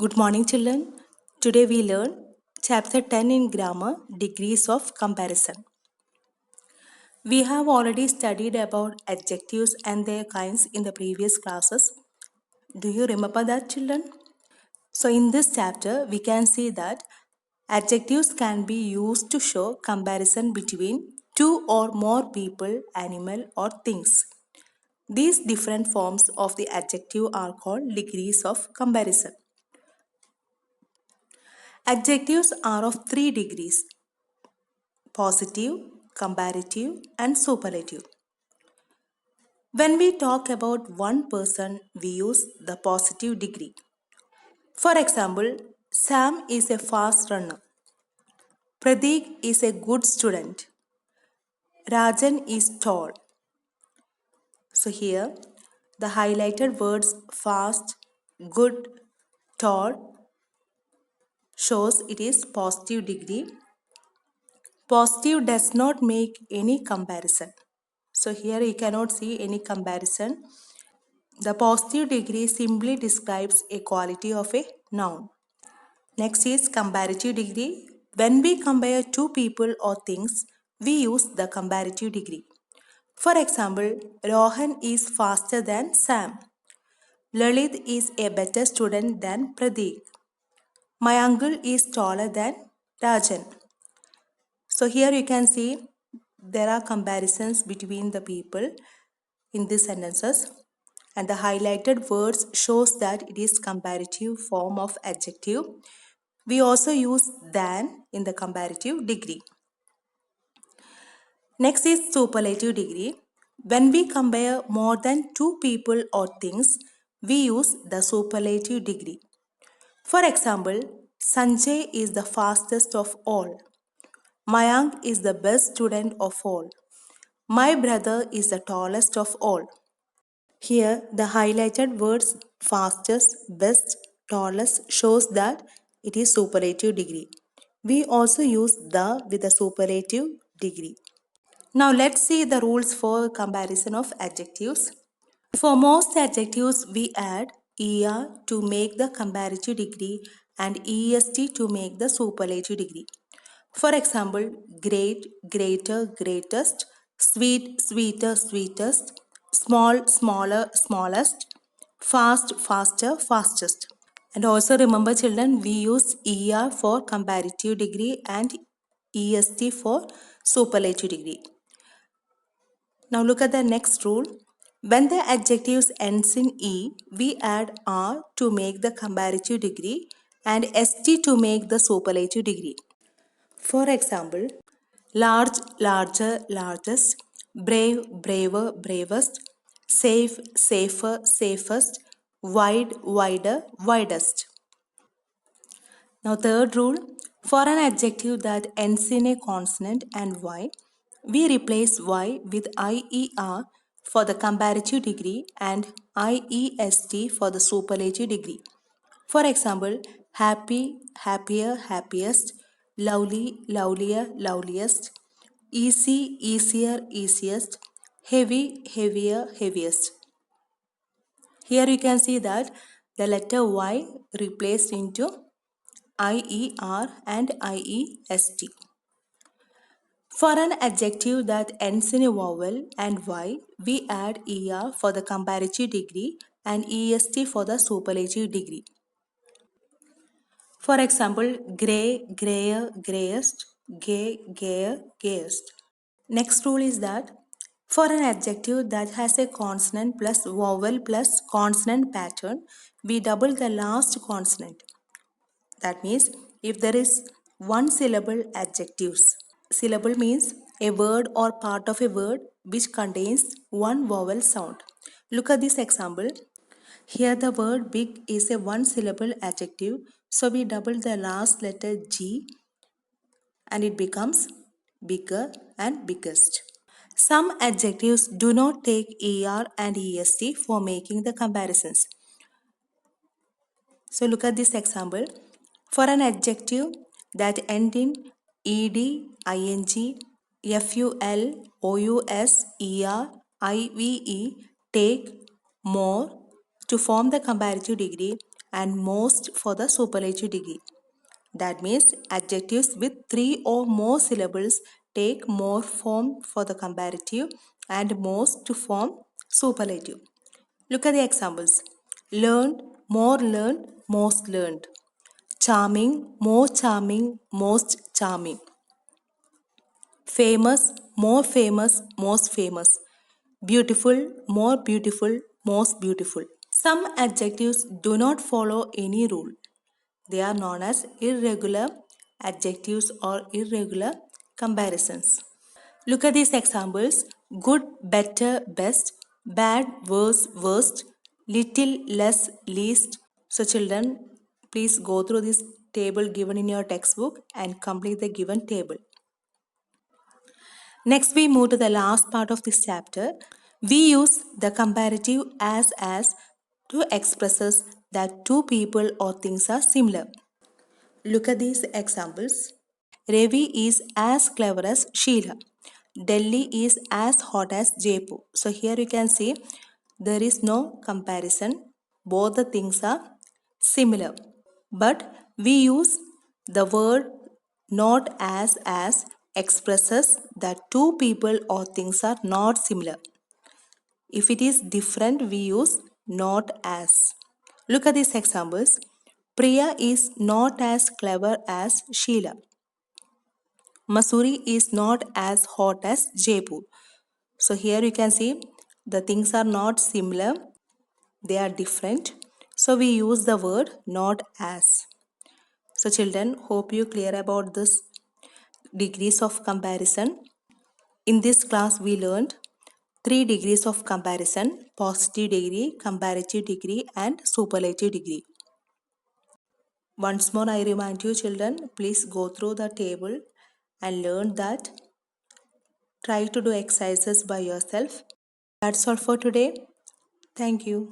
Good morning, children. Today we learn chapter 10 in grammar, degrees of comparison. We have already studied about adjectives and their kinds in the previous classes. Do you remember that, children? So in this chapter, we can see that adjectives can be used to show comparison between two or more people, animal or things. These different forms of the adjective are called degrees of comparison. Adjectives are of three degrees: positive, comparative, and superlative. When we talk about one person, we use the positive degree. For example, Sam is a fast runner. Pradeep is a good student. Rajan is tall. So here, the highlighted words fast, good, tall shows it is positive degree. Positive does not make any comparison. So here you cannot see any comparison. The positive degree simply describes a quality of a noun. Next is comparative degree. When we compare two people or things, we use the comparative degree. For example, Rohan is faster than Sam. Lalit is a better student than Pradeep. My uncle is taller than Rajan. So here you can see there are comparisons between the people in these sentences, and the highlighted words shows that it is comparative form of adjective. We also use than in the comparative degree. Next is superlative degree. When we compare more than two people or things, we use the superlative degree. For example, Sanjay is the fastest of all. Mayank is the best student of all. My brother is the tallest of all. Here, the highlighted words fastest, best, tallest shows that it is superlative degree. We also use the with the superlative degree. Now let's see the rules for comparison of adjectives. For most adjectives, we add er to make the comparative degree and est to make the superlative degree. For example, great, greater, greatest, sweet, sweeter, sweetest, small, smaller, smallest, fast, faster, fastest. And also remember, children, we use er for comparative degree and est for superlative degree. Now look at the next rule. When the adjectives ends in e, we add r to make the comparative degree and st to make the superlative degree. For example, large, larger, largest, brave, braver, bravest, safe, safer, safest, wide, wider, widest. Now, third rule, for an adjective that ends in a consonant and y, we replace y with IER for the comparative degree and IEST for the superlative degree. For example, happy, happier, happiest, lovely, lovelier, loveliest, easy, easier, easiest, heavy, heavier, heaviest. Here you can see that the letter Y replaced into IER and IEST. For an adjective that ends in a vowel and Y, we add ER for the comparative degree and EST for the superlative degree. For example, grey, grayer, greyest, gay, gayer, gayest. Next rule is that for an adjective that has a consonant plus vowel plus consonant pattern, we double the last consonant. That means if there is one syllable adjectives. Syllable means a word or part of a word which contains one vowel sound. Look at this example. Here the word big is a one syllable adjective, so we double the last letter G and it becomes bigger and biggest. Some adjectives do not take ER and EST for making the comparisons. So look at this example. For an adjective that end in ed, ing, ful, ous, er, ive, take, more to form the comparative degree, and most for the superlative degree. That means adjectives with 3 or more syllables take more form for the comparative and most to form superlative. Look at the examples. Learned, more learned, most learned. Charming, more charming, most charming. Famous, more famous, most famous. Beautiful, more beautiful, most beautiful. Some adjectives do not follow any rule. They are known as irregular adjectives or irregular comparisons. Look at these examples: good, better, best, bad, worse, worst, little, less, least. So, children, please go through this table given in your textbook and complete the given table. Next, we move to the last part of this chapter. We use the comparative as to express us that two people or things are similar. Look at these examples. Ravi is as clever as Sheila. Delhi is as hot as Jaipur. So here you can see there is no comparison. Both the things are similar. But we use the word not as expresses that two people or things are not similar. If it is different, we use not as. Look at these examples. Priya is not as clever as Sheila. Masuri is not as hot as Jaipur. So here you can see the things are not similar, they are different. So we use the word not as. So children, hope you clear about this degrees of comparison. In this class we learned 3 degrees of comparison: positive degree, comparative degree and superlative degree. Once more I remind you children, please go through the table and learn that. Try to do exercises by yourself. That's all for today. Thank you.